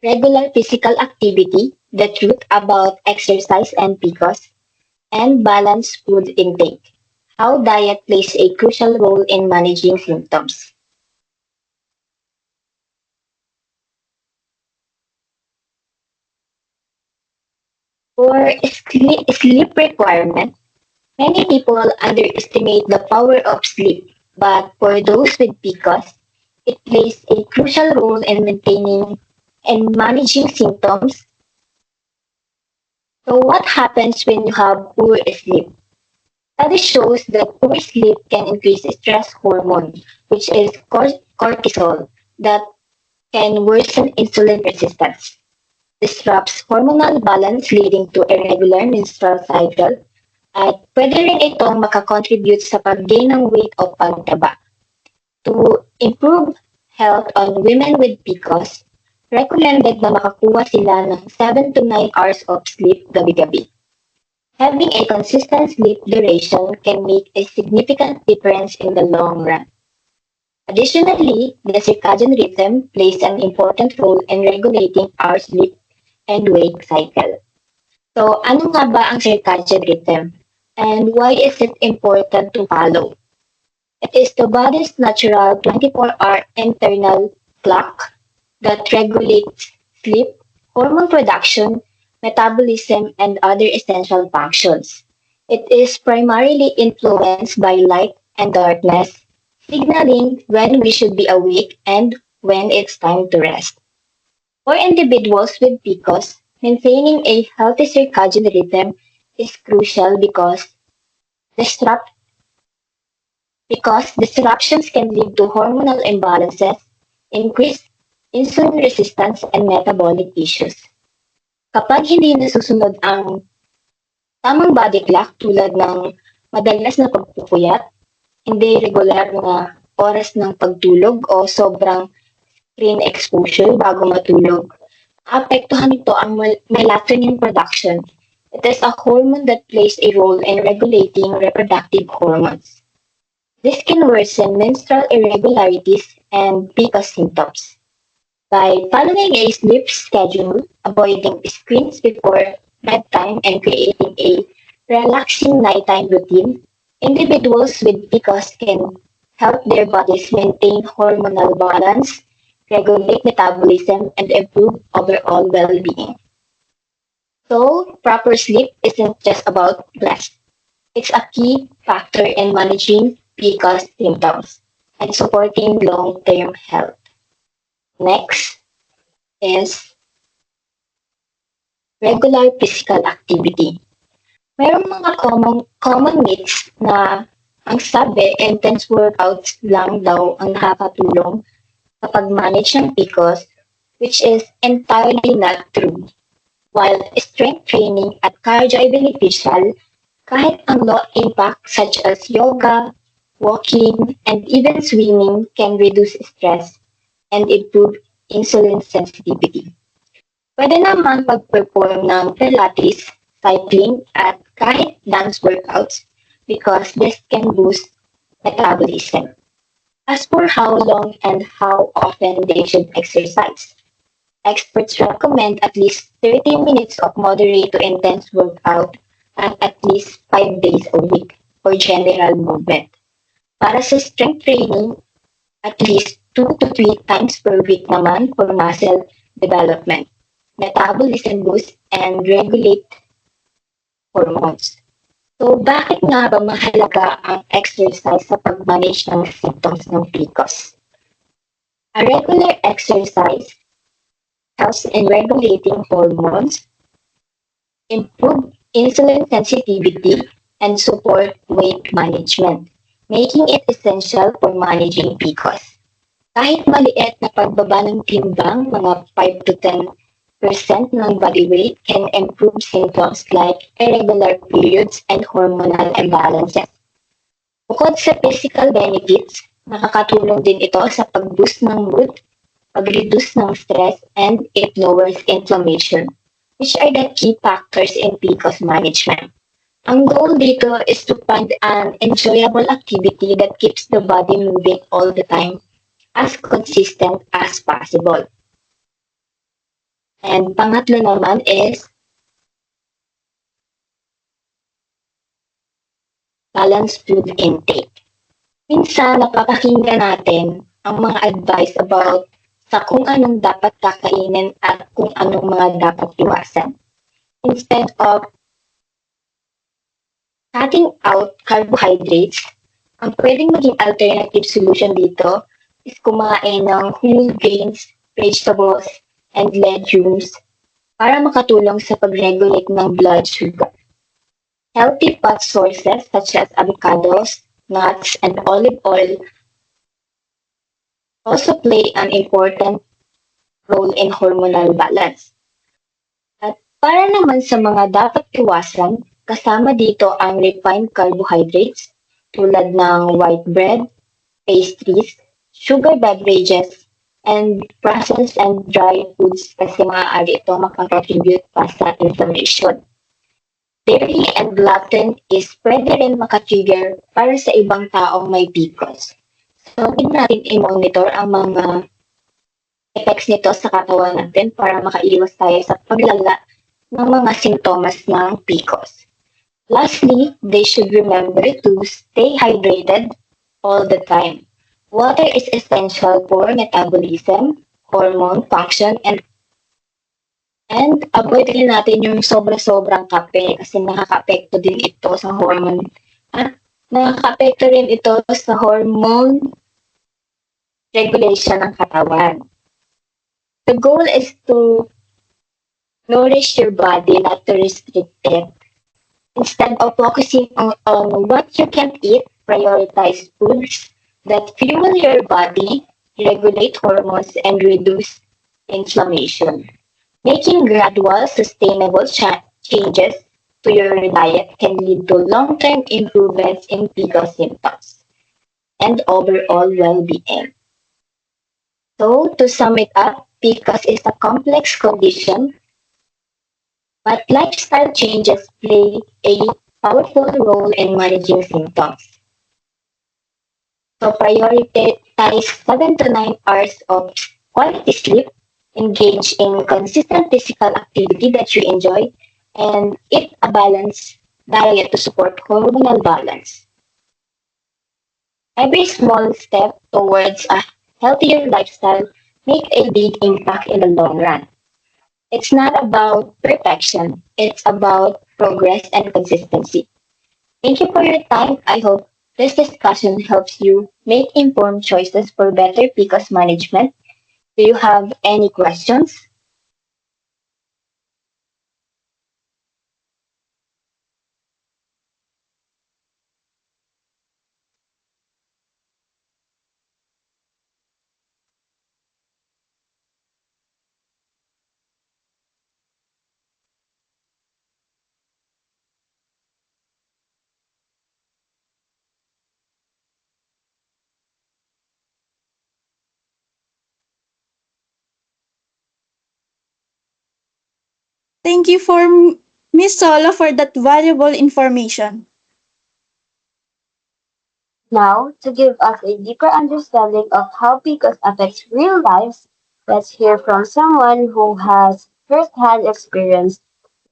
regular physical activity, the truth about exercise and PCOS, and balanced food intake. How diet plays a crucial role in managing symptoms. For sleep requirement, many people underestimate the power of sleep, but for those with PCOS, it plays a crucial role in maintaining and managing symptoms. So what happens when you have poor sleep? Study shows that poor sleep can increase stress hormone, which is cortisol, that can worsen insulin resistance, disrupts hormonal balance leading to irregular menstrual cycle, at pwede rin itong makakontribute sa pag-gain ng weight o pagtaba. To improve health on women with PCOS, recommended na makakuha sila ng 7 to 9 hours of sleep gabi-gabi. Having a consistent sleep duration can make a significant difference in the long run. Additionally, the circadian rhythm plays an important role in regulating our sleep and wake cycle. So, ano nga ba ang circadian rhythm? And why is it important to follow? It is the body's natural 24-hour internal clock that regulates sleep, hormone production, metabolism, and other essential functions. It is primarily influenced by light and darkness, signaling when we should be awake and when it's time to rest. For individuals with PCOS, maintaining a healthy circadian rhythm is crucial disrupt, because disruptions can lead to hormonal imbalances, increased insulin resistance, and metabolic issues. Kapag hindi nasusunod ang tamang body clock tulad ng madalas na pagpupuyat, hindi regular na oras ng pagtulog o sobrang screen exposure bago matulog, apektuhan nito ang melatonin production. It is a hormone that plays a role in regulating reproductive hormones. This can worsen menstrual irregularities and PCOS symptoms. By following a sleep schedule, avoiding screens before bedtime, and creating a relaxing nighttime routine, individuals with PCOS can help their bodies maintain hormonal balance, regulate metabolism, and improve overall well-being. So, proper sleep isn't just about rest. It's a key factor in managing PCOS symptoms and supporting long-term health. Next is regular physical activity. Merong mga common myths na ang sabi, intense workouts lang daw ang nakakatulong sa pag-manage ng PCOS, which is entirely not true. While strength training at cardio ay beneficial, kahit ang low impact such as yoga, walking, and even swimming can reduce stress and improve insulin sensitivity. Pwede naman pag-perform ng Pilates, cycling, at kahit dance workouts because this can boost metabolism. As for how long and how often they should exercise, experts recommend at least 30 minutes of moderate to intense workout at least 5 days a week for general movement. Para sa strength training, at least 2 to 3 times per week naman for muscle development, metabolism boost, and regulate hormones. So, bakit nga ba mahalaga ang exercise sa pag-manage ng symptoms ng PCOS? A regular exercise helps in regulating hormones, improve insulin sensitivity, and support weight management, making it essential for managing PCOS. Kahit maliit na pagbaba ng timbang, mga 5 to 10% ng body weight can improve symptoms like irregular periods and hormonal imbalances. Bukod sa physical benefits, nakakatulong din ito sa pag-boost ng mood, pag-reduce ng stress, and it lowers inflammation, which are the key factors in PCOS management. Ang goal dito is to find an enjoyable activity that keeps the body moving all the time, as consistent as possible. And pangatlo naman is balanced food intake. Minsan napapakinggan natin ang mga advice about sa kung anong dapat kakainin at kung anong mga dapat iwasan. Instead of cutting out carbohydrates, ang pwedeng maging alternative solution dito is kumain ng whole grains, vegetables, and legumes para makatulong sa pag-regulate ng blood sugar. Healthy fat sources such as avocados, nuts, and olive oil also play an important role in hormonal balance. At para naman sa mga dapat iwasan, kasama dito ang refined carbohydrates tulad ng white bread, pastries, sugar beverages, and processed and dry foods kasi maaari ito makakontribute pa sa inflammation. Dairy and gluten is pwede rin makatrigger para sa ibang taong may PCOS. So, pwede natin i-monitor ang mga effects nito sa katawan natin para makaiwas tayo sa paglala ng mga sintomas ng PCOS. Lastly, they should remember to stay hydrated all the time. Water is essential for metabolism, hormone function, and avoid rin natin yung sobra-sobrang kape kasi nakaka-apekto din ito sa hormone. At nakaka-apekto rin ito sa hormone regulation ng katawan. The goal is to nourish your body, not to restrict it. Instead of focusing on what you can eat, prioritize foods that fuel your body, regulate hormones, and reduce inflammation. Making gradual, sustainable changes to your diet can lead to long-term improvements in PCOS symptoms and overall well-being. So, to sum it up, PCOS is a complex condition, but lifestyle changes play a powerful role in managing symptoms. So, prioritize 7 to 9 hours of quality sleep, engage in consistent physical activity that you enjoy, and eat a balanced diet to support hormonal balance. Every small step towards a healthier lifestyle make a big impact in the long run. It's not about perfection, it's about progress and consistency. Thank you for your time. I hope this discussion helps you make informed choices for better PCOS management. Do you have any questions? Thank you for Miss Solo for that valuable information. Now, to give us a deeper understanding of how PCOS affects real lives, let's hear from someone who has first-hand experience.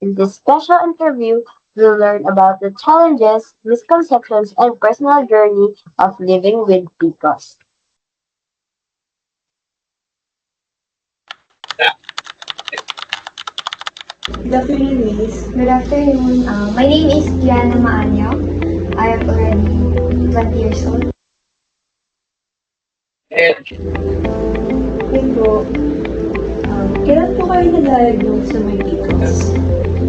In this special interview, we'll learn about the challenges, misconceptions, and personal journey of living with PCOS. Good afternoon, Miss. Good afternoon. My name is Kiana Maanyaw. I am already 20 years old. Okay po. Kailan po kayo na-diagnose sa may PCOS?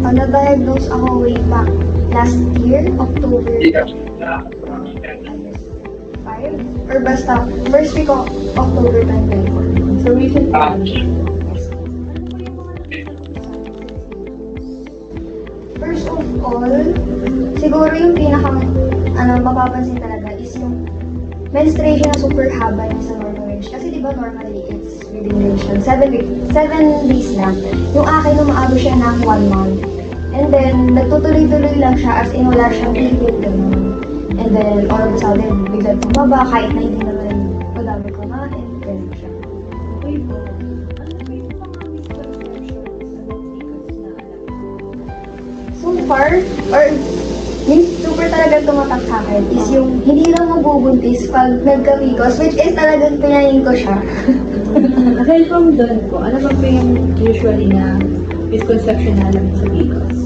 Na-diagnose ako way back last year, October 5, or basta first week of October 2024. So recently, First of all, siguro yung mapapansin talaga is yung menstruation na super haba niya sa normal range. Kasi di ba normally it's within range ng 7 days lang. Yung akin, umaabot siya ng 1 month. And then, nagtutuloy-tuloy lang siya as in wala siyang tigil ganun. And then, all of a sudden, biglang tumaba kahit na hindi naman madami kumain. Ganun siya. Okay po. Ano po yung mga misconceptions about PCOS na alam mo? So far, or yung super talaga tumatak sa akin is yung hindi lang mabubuntis pag nagka-PCOS, which is talagang pinayin ko siya. Aside from doon po, ano ba po yung usually na misconception na alam mo sa PCOS?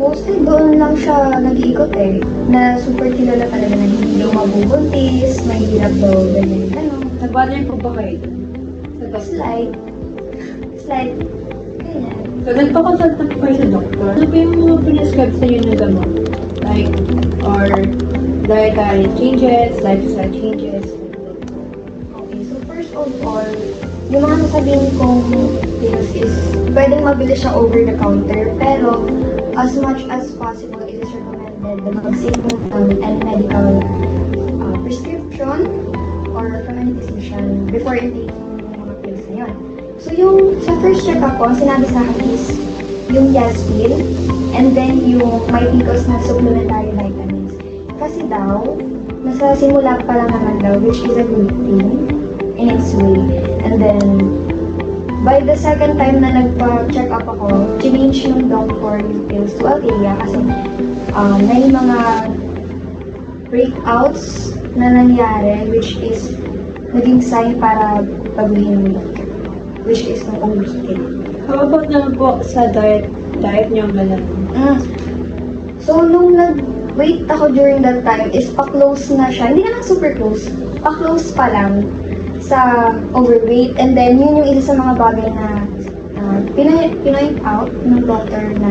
Mostly doon lang siya nag-iikot eh, na super kilala talaga na hindi daw mabubuntis, mahirap daw, ganyan, ano. Nag-bother po ba kayo doon? Sa doctor? Slight, ganyan. So, nagpa-consult na po kayo sa doctor. Ano po yung mga prescribe sa inyo na gamot? Like, or dietary changes, lifestyle changes? Okay, so first of all, yung mga nasabihin kong pills is pwedeng mabili siya over the counter, pero as much as possible, it is recommended na mag-seek ng and medical prescription or from any physician before you take yung mga pills na yun. So yung sa first check-up ko, ang sinabi sa akin is yung yes pill and then yung may PCOS na supplementary vitamins. Kasi daw, nasa simula pa lang naman daw, which is a good thing in its way. And then, by the second time na nagpa-check up ako, change yung doctor yung pills to Alteia kasi may mga breakouts na nangyari which is naging sign para paguhin yung doctor, which is ng OBK. How about naman po sa diet niyo ganun? So, nung nag-wait ako during that time is pa-close na siya. Hindi naman super close. Pa-close pa lang sa overweight. And then, yun yung isa sa mga bagay na pinoint out ng doctor na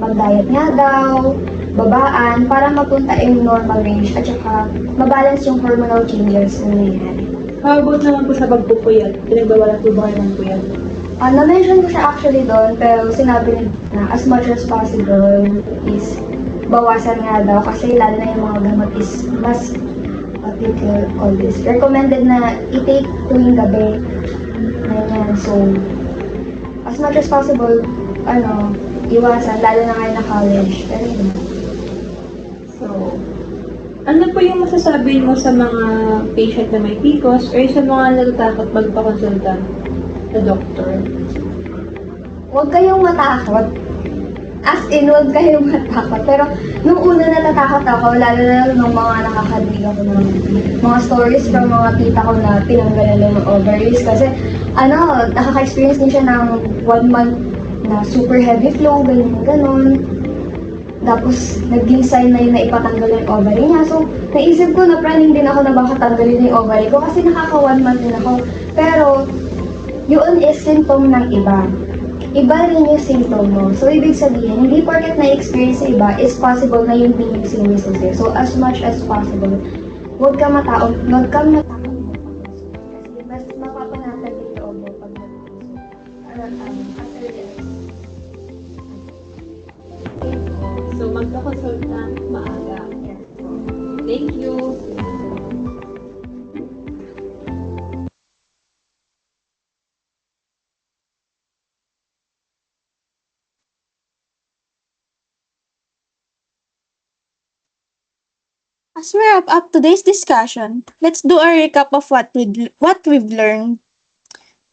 mag-diet nga daw, babaan, para mapunta yung normal range at saka mabalance yung hormonal changes na nangyayari. How about naman po sa pagpupuyat? Pinagbawalan po ba kayo ng puyat? Na-mention ko siya actually doon, pero sinabi niya na as much as possible is bawasan nga daw kasi lalo na yung mga gamot is mas what do you call this? Recommended na i-take tuwing gabi. Ganyan. So, as much as possible, iwasan, lalo na ngayon na college. Pero yun. So, ano po yung masasabi mo sa mga patient na may PCOS or sa mga natatakot magpakonsulta sa doctor? Huwag kayong matakot. As in, huwag kayong matakot. Pero, nung una natatakot ako, lalo na nung mga nakakadinig ako ng mga stories from mga tita ko na pinanggalan ng ovaries. Kasi, nakaka-experience din siya ng 1 month na super heavy flow, ganun. Tapos, naging sign na yun na ipatanggal yung ovary niya. So, naisip ko na planning din ako na baka tanggalin yung ovary ko kasi nakaka 1 month din ako. Pero, yun is symptom ng iba. Iba rin yung symptom mo. So, ibig sabihin, hindi porket na-experience sa iba, is possible na yun din yung same reason sa'yo. So, as much as possible, huwag kang matakot magpapasok. Kasi mas mapapanatag yung loob mo pag after this. So, magpa-consulta maaga. Thank you. As we wrap up today's discussion, let's do a recap of what we've learned.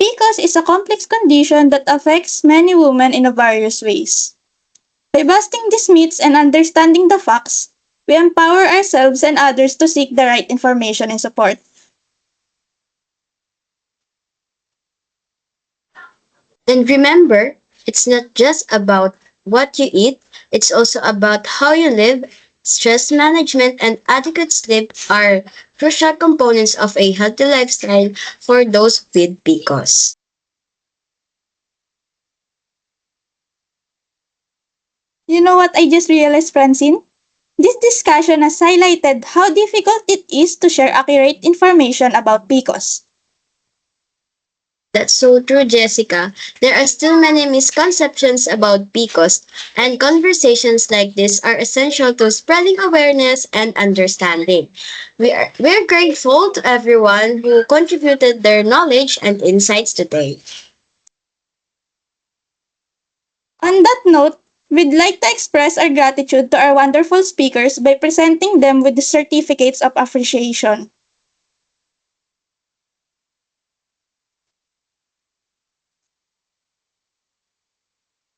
PCOS is a complex condition that affects many women in various ways. By busting these myths and understanding the facts, we empower ourselves and others to seek the right information and support. And remember, it's not just about what you eat, it's also about how you live. Stress management and adequate sleep are crucial components of a healthy lifestyle for those with PCOS. You know what I just realized, Francine? This discussion has highlighted how difficult it is to share accurate information about PCOS. That's so true, Jessica. There are still many misconceptions about PCOS, and conversations like this are essential to spreading awareness and understanding. We're grateful to everyone who contributed their knowledge and insights today. On that note, we'd like to express our gratitude to our wonderful speakers by presenting them with the certificates of appreciation.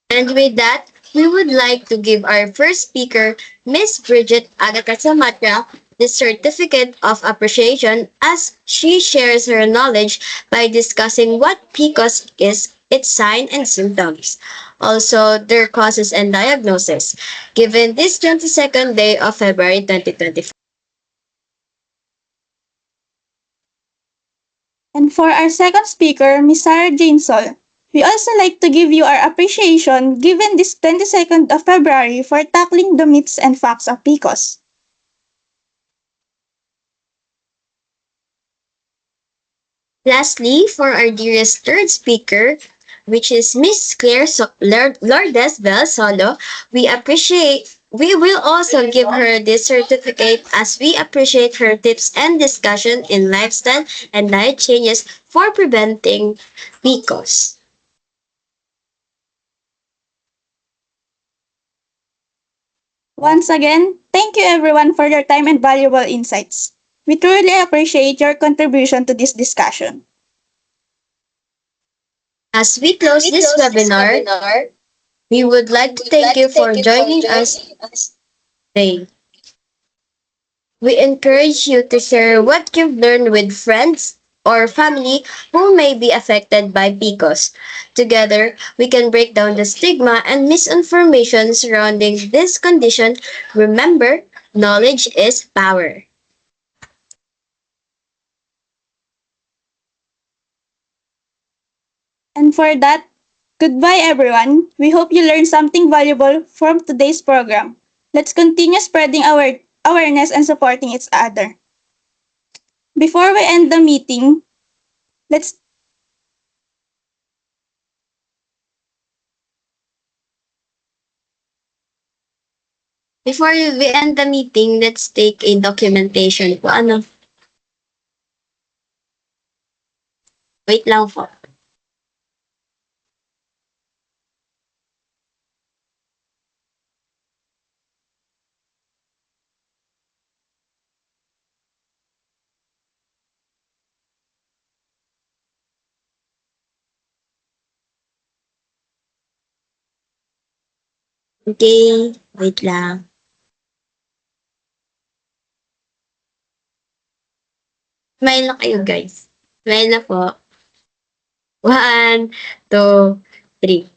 And with that, we would like to give our first speaker, Miss Bridget Agata Samatra, the certificate of appreciation as she shares her knowledge by discussing what PCOS is, its sign and symptoms, also their causes and diagnosis, given this 22nd day of February 2025. And for our second speaker, Ms. Sarah Jane Sol, we also like to give you our appreciation given this 22nd of February for tackling the myths and facts of PCOS. Lastly, for our dearest third speaker, which is Miss Lourdes Bell Solo, we will also give her this certificate as we appreciate her tips and discussion in lifestyle and diet changes for preventing PCOS. Once again, thank you everyone for your time and valuable insights. We truly appreciate your contribution to this discussion. As we close this webinar, we would like to thank you for joining us today. We encourage you to share what you've learned with friends or family who may be affected by PCOS. Together, we can break down the stigma and misinformation surrounding this condition. Remember, knowledge is power. And for that, goodbye everyone. We hope you learned something valuable from today's program. Let's continue spreading our awareness and supporting each other. Before we end the meeting, let's Before we end the meeting, let's take a documentation po. Wait lang po. Okay, wait lang. Smile na kayo, guys. Smile na po. 1, 2, 3.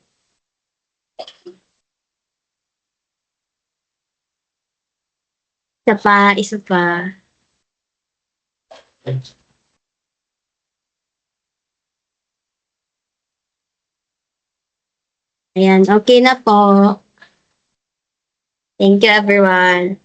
Isa pa, isa pa. Ayan, okay na po. Thank you, everyone.